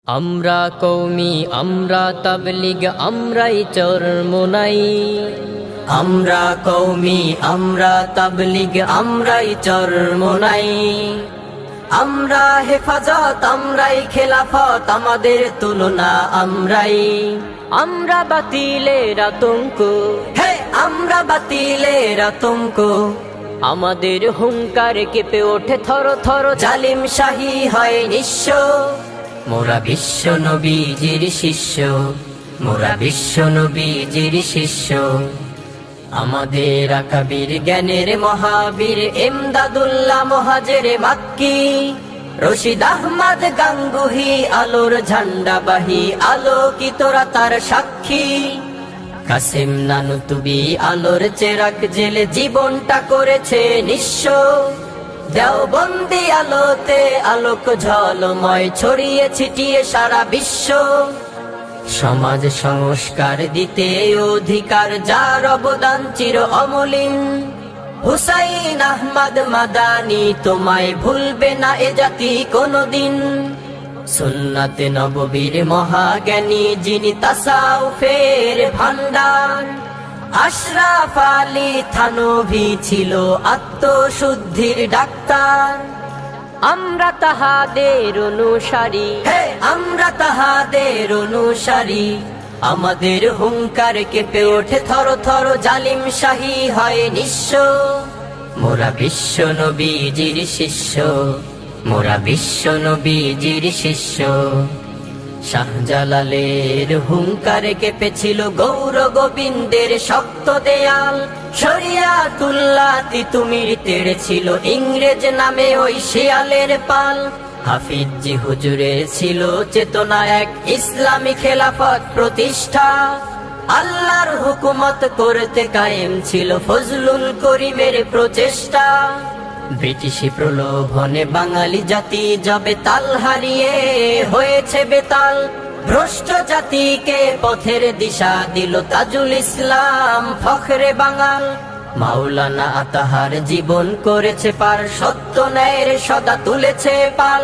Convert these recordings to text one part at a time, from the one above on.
আমরা কওমি, আমরা তাবলীগ, আমরাই চরমোনাই। আমরা কওমি, আমরা তাবলীগ, আমরাই চরমোনাই। আমরা হেফাজত, আমরাই খেলাফত, আমাদের তুলনা আমরাই। আমরা বাতিলের আতঙ্ক, হে আমরা বাতিলের আতঙ্ক। আমাদের হুঙ্কার কেঁপে ওঠে থর থর, জালিম শাহী হয় নিঃস্ব। মোরা বিশ্ব নবীজির শিষ্য, মোরা বিশ্ব নবীজির শিষ্য। আমাদের আকাবির জ্ঞানের মহাবীর এমদাদুল্লাহ মুহাজির মাক্কি, রশিদ আহমদ গাঙ্গুহি আলোর ঝান্ডাবাহী, আলোকিতরা তার সাক্ষী। কাসেম নানুতুবি আলোর চেরাগ জেলে জীবনটা করেছে নিঃস্ব। দেওবন্দি আলোতে আলোক ঝলময় ছড়িয়ে ছিটিয়ে সারা বিশ্ব। সমাজ সংস্কার দিতে অধিকার যার অবদান চির অমলিন। হুসাইন আহমদ মাদানী তোমায় ভুলবে না এ জাতি কোনদিন। সুন্নাতে নববীর মহাজ্ঞানী যিনি তাসাউফের ভান্ডার। আশরাফ আলী থানভী ছিল আত্মশুদ্ধির ডাক্তার। আমরা তাহাদের অনুসারী, হে আমরা তাহাদের অনুসারী। আমাদের হুঙ্কার কেঁপে ওঠে থর থর, জালিম শাহী হয় নিঃস্ব। মোরা বিশ্ব নবীজির শিষ্য, মোরা বিশ্ব নবীজির শিষ্য। শাহজালালের হুঙ্কারে কেঁপেছিল গৌর গোবিন্দের শক্ত দেয়াল। শরিয়াতুল্লাহ তিতুমির তেড়েছিল ইংরেজ নামে ওই শিয়ালের পাল। হাফিজি হুজুরের ছিল চেতনা এক, ইসলামী খেলাফত প্রতিষ্ঠা। আল্লাহর হুকুমত করতে কায়েম ছিল ফজলুল করিমের প্রচেষ্টা। ব্রিটিশি প্রলোভনে বাঙালি জাতি যবে তাল হারিয়ে হয়েছে বেতাল। ভ্রষ্ট জাতিকে পথের দিশা দিল তাজুল ইসলাম ফখরে বাঙাল। মাওলানা তাহার জীবন করেছে পার, সত্য ন্যায়ের সদা তুলেছে পাল।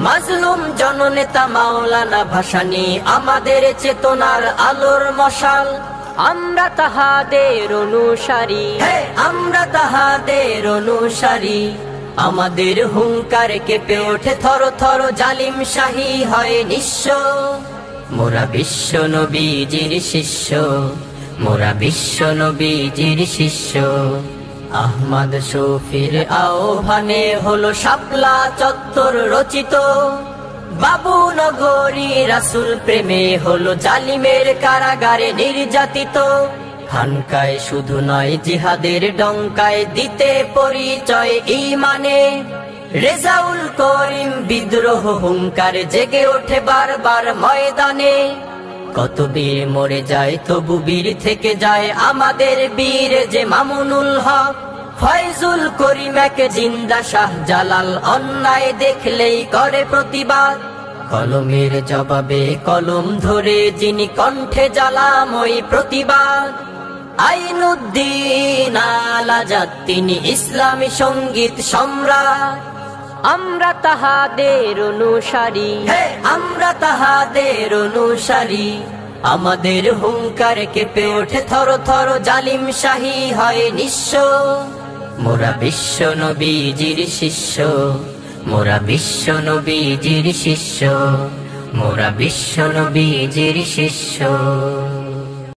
মাজলুম জননেতা মাওলানা ভাসানী আমাদের চেতনার আলোর মশাল। আমরা তাহাদের অনুসারী, হে আমরা তাহাদের অনুসারী। আমাদের হুঙ্কার কেঁপে ওঠে থর থর, জালিম শাহী হয় নিঃস্ব। মোরা বিশ্ব নবীজির শিষ্য, মোরা বিশ্ব নবীজির শিষ্য। আহমদ শফির আহ্বানে হলো শাপলা চত্বর রচিত। বাবু নগরী রাসূল প্রেমে হলো জালিমের কারাগারে নির্যাতিত। খানকায় শুধু নয় জিহাদের ডঙ্কায় দিতে পরিচয় ইমানে। রেজাউল করিম বিদ্রোহ হুঙ্কারে জেগে ওঠে বারবার ময়দানে। কত বীর মরে যায় তবু বীর থেকে যায় আমাদের বীর যে মামুনুল হক। ফয়জুল করিম এক জিন্দা শাহজালাল, অন্যায় দেখলেই করে প্রতিবাদ। কলমের জবাবে কলম ধরে যিনি কণ্ঠে জ্বালাময় প্রতিবাদ। আইনুদ্দিন আল আজাদ তিনি ইসলামী সঙ্গীত সম্রাট। আমরা তাহাদের অনুসারী, হে আমরা তাহাদের অনুসারী। আমাদের হুঙ্কার কেঁপে ওঠে থর থর, জালিম শাহী হয় নিঃস্ব। মোরা বিশ্ব নবীজির শিষ্য, মোরা বিশ্ব নবীজির শিষ্য, মোরা বিশ্ব নবীজির শিষ্য।